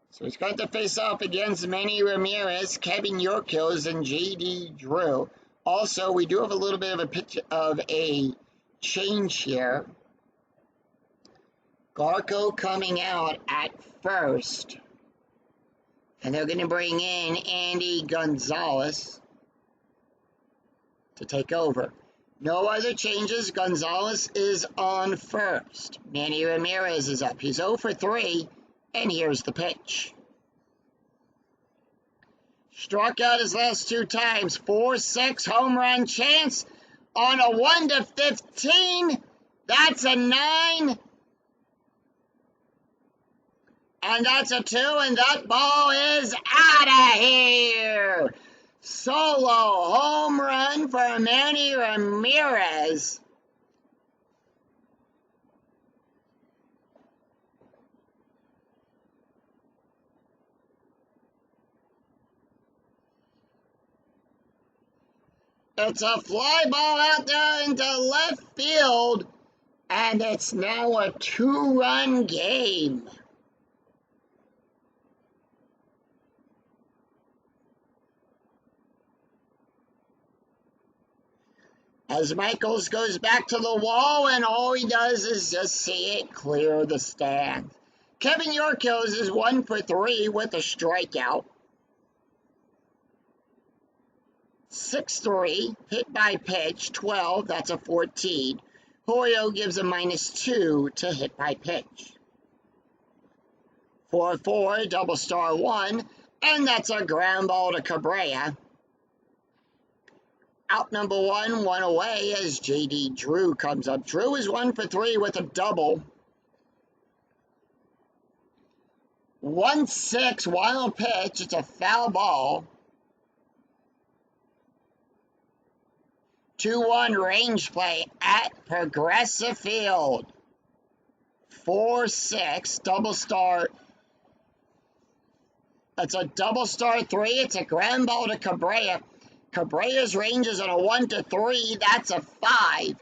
So he's got to face off against Manny Ramirez, Kevin Yorkos, and J.D. Drew. Also, we do have a little bit of a change here. Garco coming out at first. And they're going to bring in Andy Gonzalez to take over. No other changes. Gonzalez is on first. Manny Ramirez is up. He's 0 for 3, and here's the pitch. Struck out his last 2 times. 4-6 home run chance on a 1-15. That's a 9. And that's a 2, and that ball is out of here. Solo home run for Manny Ramirez. It's a fly ball out there into left field, and it's now a 2-run game. As Michaels goes back to the wall, and all he does is just see it clear the stands. Kevin Yorkos is 1 for 3 with a strikeout. 6-3, hit by pitch, 12, that's a 14. Julio gives a -2 to hit by pitch. 4-4, double star 1, and that's a ground ball to Cabrera. Out number 1, 1 away as J.D. Drew comes up. Drew is 1 for 3 with a double. 1-6, wild pitch. It's a foul ball. 2-1 range play at Progressive Field. 4-6, double star. That's a double star 3. It's a ground ball to Cabrera. Cabrera's range is on a 1-3. That's a 5.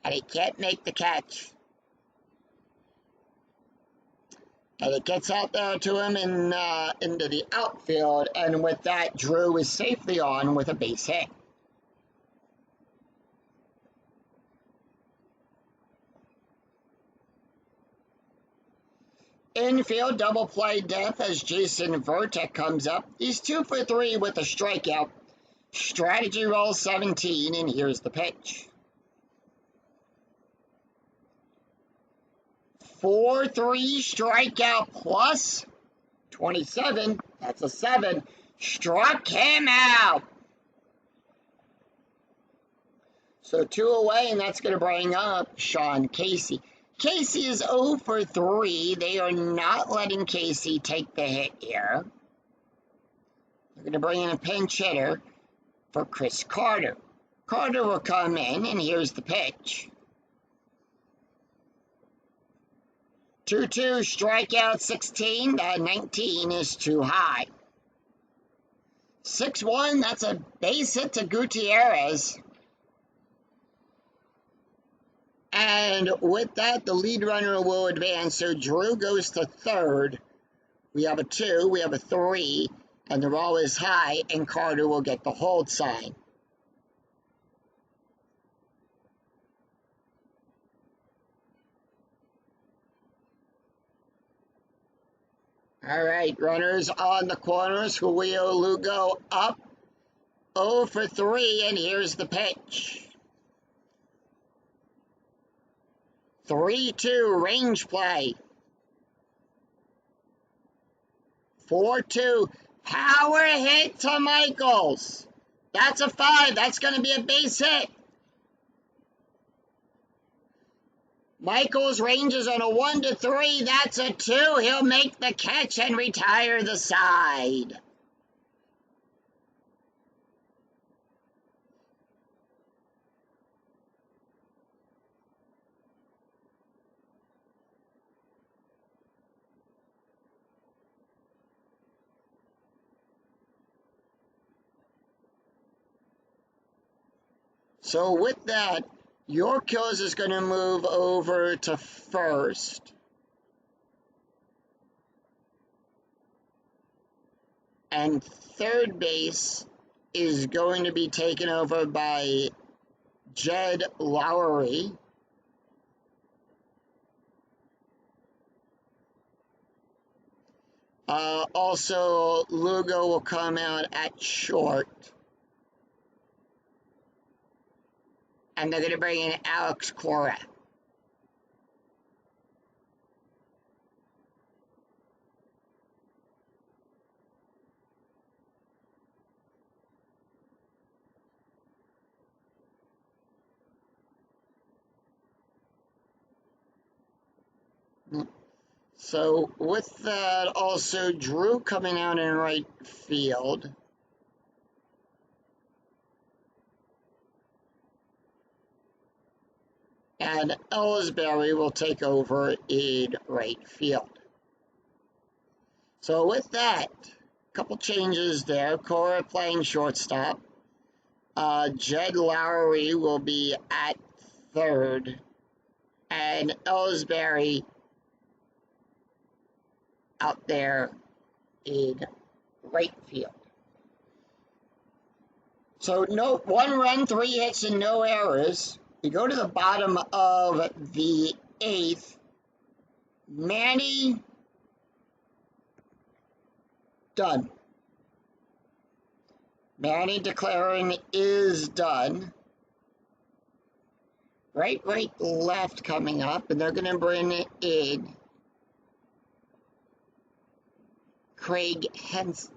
And he can't make the catch. And it gets out there to him into the outfield. And with that, Drew is safely on with a base hit. Infield double play death as Jason Vertek comes up. He's 2 for 3 with a strikeout. Strategy roll 17, and here's the pitch. 4-3 strikeout plus 27. That's a 7. Struck him out. So 2 away, and that's going to bring up Sean Casey. Casey is 0 for 3. They are not letting Casey take the hit here. They're going to bring in a pinch hitter for Chris Carter. Carter will come in, and here's the pitch. 2-2, strikeout 16. 19 is too high. 6-1, that's a base hit to Gutierrez. And with that, the lead runner will advance. So Drew goes to third. We have a 2, we have a 3, and the ball is high, and Carter will get the hold sign. All right, runners on the corners. Julio Lugo up 0 for 3, and here's the pitch. 3-2 range play. 4-2 power hit to Michaels. That's a 5. That's going to be a base hit. Michaels ranges on a 1-3. That's a 2. He'll make the catch and retire the side. So with that, Yorkos is going to move over to first. And third base is going to be taken over by Jed Lowry. Also, Lugo will come out at short. And they're going to bring in Alex Cora. So with that, also Drew coming out in right field. And Ellsbury will take over in right field. So with that, a couple changes there. Cora playing shortstop. Jed Lowry will be at third. And Ellsbury out there in right field. So no 1 run, 3 hits, and no errors. You go to the bottom of the 8th. Manny done. Manny declaring is done. Right, left coming up, and they're going to bring in Craig Henson.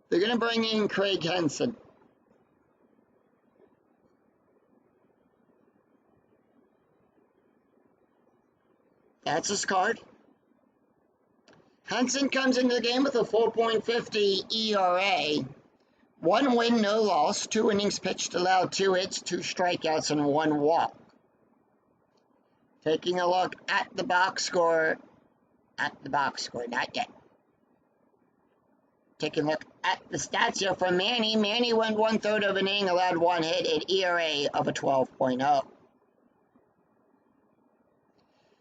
They're going to bring in Craig Henson. That's his card. Henson comes into the game with a 4.50 ERA. 1 win, no loss. 2 innings pitched, allowed 2 hits, 2 strikeouts, and 1 walk. Taking a look at the box score. Not yet. Taking a look at the stats here for Manny. Manny went 1/3 of an inning, allowed 1 hit, an ERA of a 12.0.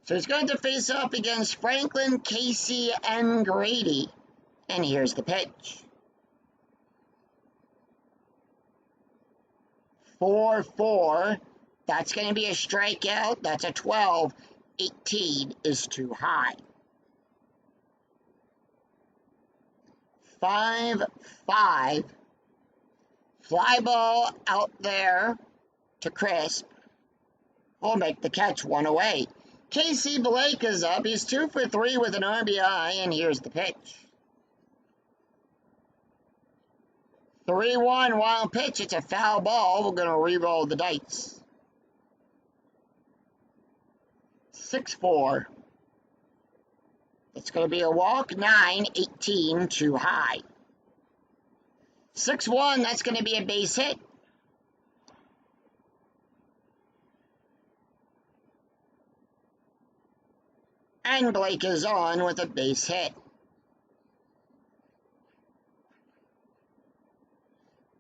So he's going to face up against Franklin, Casey, and Grady. And here's the pitch. 4-4. That's going to be a strikeout. That's a 12. 18 is too high. 5-5. Fly ball out there to Crisp. We'll make the catch, 1 away. Casey Blake is up. He's 2 for 3 with an RBI, and here's the pitch. 3-1 wild pitch. It's a foul ball. We're going to re-roll the dice. 6-4. It's going to be a walk. 9, 18 too high. 6-1. That's going to be a base hit. And Blake is on with a base hit.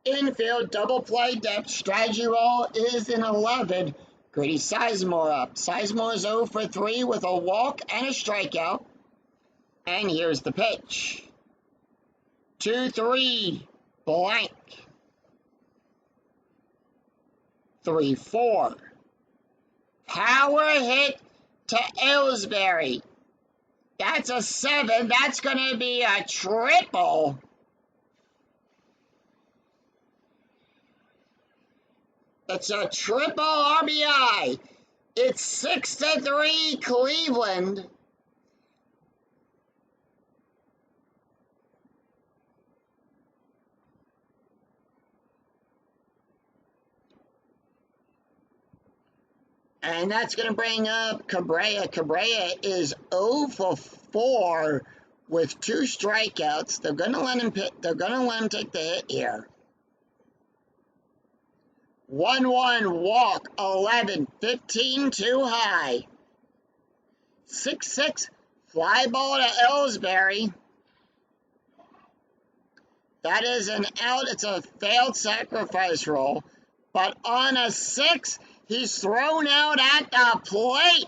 Infield double play depth strategy roll is an 11. Grady Sizemore up. Sizemore is 0 for 3 with a walk and a strikeout. And here's the pitch. 2-3 blank. 3-4. Power hit to Ellsbury. That's a 7. That's going to be a triple. It's a triple RBI. It's 6-3 Cleveland. And that's going to bring up Cabrera. Cabrera is 0 for 4 with 2 strikeouts. They're going to let him take the hit here. 1-1 walk, 11, 15 too high. 6-6 fly ball to Ellsbury. That is an out. It's a failed sacrifice roll. But on a 6, he's thrown out at the plate.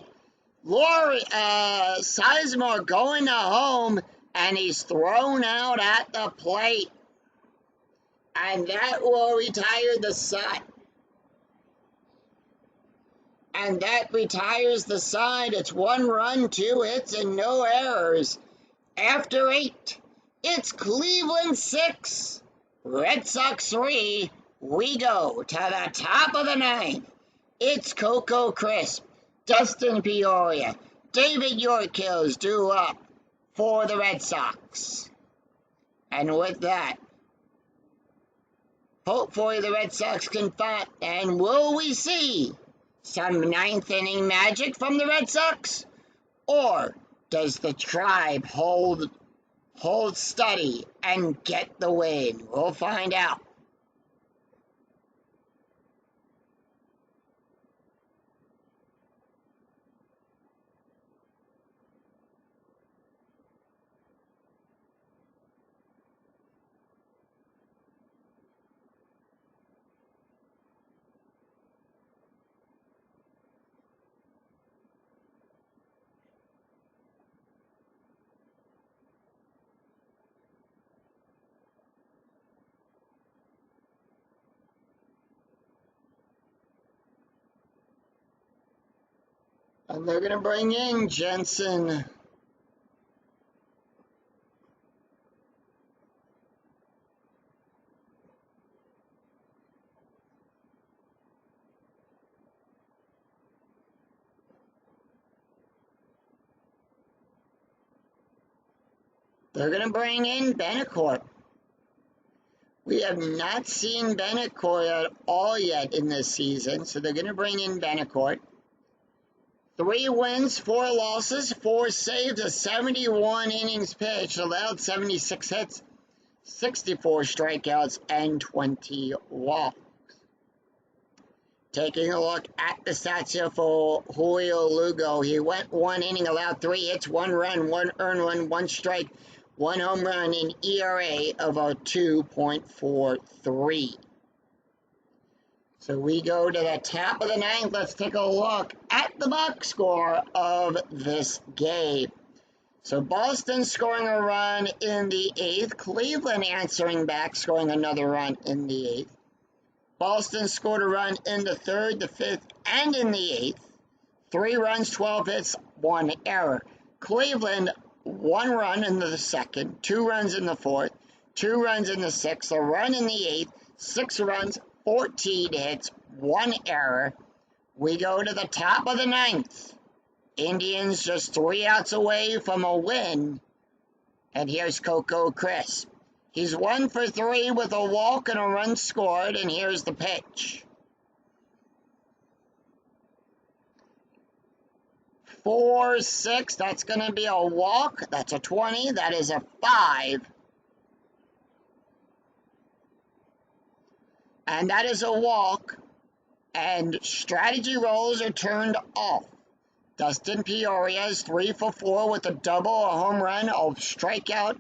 Sizemore going to home, and he's thrown out at the plate. And that will retire the side. And that retires the side. It's 1 run, 2 hits, and no errors. After 8, it's Cleveland 6, Red Sox 3. We go to the top of the 9th. It's Coco Crisp, Dustin Peoria, David Yorkill's due up for the Red Sox. And with that, hopefully the Red Sox can fight. And will we see some 9th inning magic from the Red Sox? Or does the Tribe hold steady and get the win? We'll find out. And they're going to bring in Jensen. They're going to bring in Betancourt. We have not seen Betancourt at all yet in this season, so they're going to bring in Betancourt. 3 wins, 4 losses, 4 saves, a 71 innings pitched, allowed 76 hits, 64 strikeouts, and 20 walks. Taking a look at the stats here for Julio Lugo. He went 1 inning, allowed 3 hits, 1 run, 1 earned run, 1 strike, 1 home run, an ERA of a 2.43. So we go to the top of the 9th. Let's take a look at the box score of this game. So Boston scoring a run in the 8th. Cleveland answering back, scoring another run in the 8th. Boston scored a run in the 3rd, the 5th, and in the 8th. 3 runs, 12 hits, 1 error. Cleveland, 1 run in the 2nd, 2 runs in the 4th, 2 runs in the 6th, a run in the 8th, 6 runs, 14 hits, 1 error. We go to the top of the 9th. Indians just 3 outs away from a win. And here's Coco Crisp. He's 1 for 3 with a walk and a run scored, and here's the pitch. 4-6, that's going to be a walk. That's a 20. That is a 5. And that is a walk. And strategy rolls are turned off. Dustin Peoria is 3 for 4 with a double, a home run, a strikeout,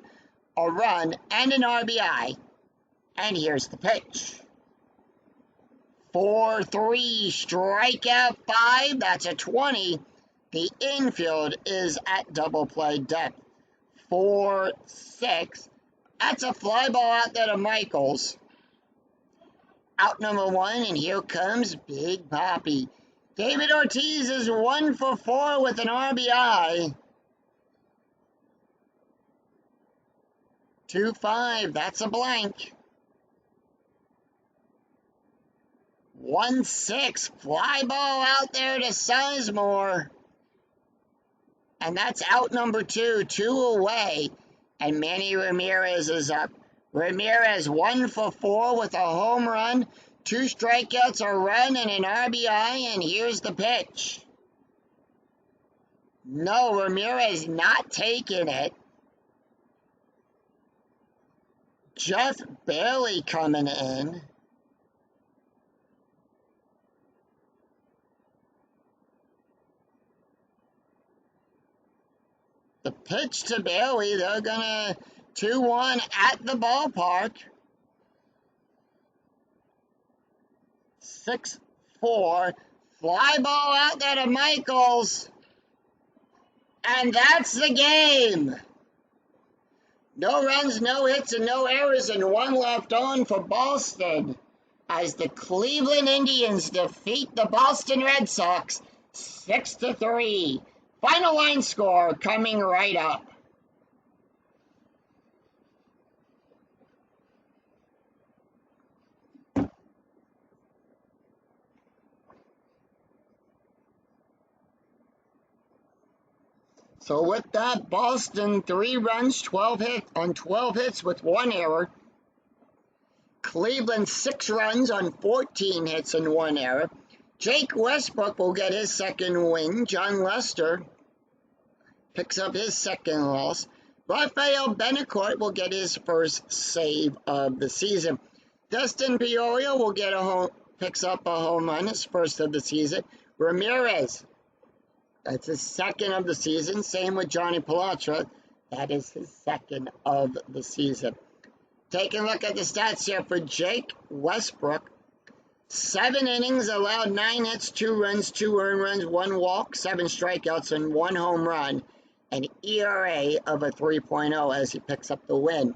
a run, and an RBI. And here's the pitch. 4-3, strikeout 5. That's a 20. The infield is at double play depth. 4-6. That's a fly ball out there to Michaels. Out number 1, and here comes Big Papi. David Ortiz is 1 for 4 with an RBI. 2-5, that's a blank. 1-6, fly ball out there to Sizemore. And that's out number 2, 2 away. And Manny Ramirez is up. Ramirez 1 for 4 with a home run, 2 strikeouts, a run, and an RBI, and here's the pitch. No, Ramirez not taking it. Jeff Bailey coming in. The pitch to Bailey, they're gonna 2-1 at the ballpark. 6-4. Fly ball out there to Michaels. And that's the game. No runs, no hits, and no errors, and 1 left on for Boston as the Cleveland Indians defeat the Boston Red Sox 6-3. Final line score coming right up. So with that, Boston 3 runs, 12 hits with 1 error. Cleveland 6 runs on 14 hits and 1 error. Jake Westbrook will get his second win. John Lester picks up his second loss. Rafael Betancourt will get his first save of the season. Dustin Peoria will get picks up a home run, his first of the season. Ramirez, that's his second of the season. Same with Johnny Palatra. That is his second of the season. Taking a look at the stats here for Jake Westbrook. 7 innings, allowed 9 hits, 2 runs, 2 earned runs, 1 walk, 7 strikeouts, and 1 home run. An ERA of a 3.0 as he picks up the win.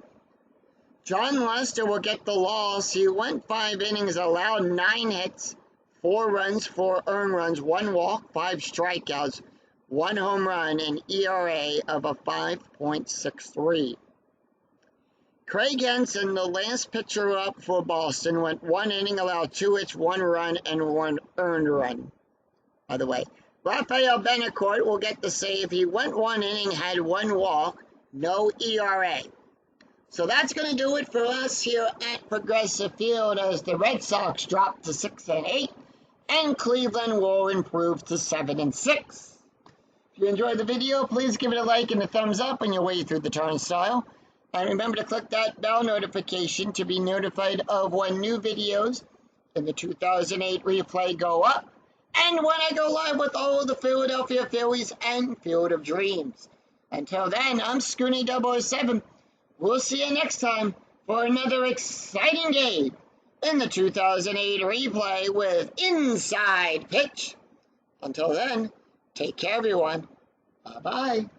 John Lester will get the loss. He went 5 innings, allowed 9 hits, 4 runs, 4 earned runs, 1 walk, 5 strikeouts, 1 home run, and ERA of a 5.63. Craig Henson, the last pitcher up for Boston, went 1 inning, allowed 2 hits, 1 run, and 1 earned run. By the way, Rafael Betancourt will get the save. He went 1 inning, had 1 walk, no ERA. So that's going to do it for us here at Progressive Field as the Red Sox drop to 6-8 and Cleveland will improve to 7-6. If you enjoyed the video, please give it a like and a thumbs up on your way through the turnstile. And remember to click that bell notification to be notified of when new videos in the 2008 replay go up and when I go live with all of the Philadelphia Phillies and Field of Dreams. Until then, I'm Scooney007. We'll see you next time for another exciting game in the 2008 replay with Inside Pitch. Until then, take care, everyone. Bye-bye.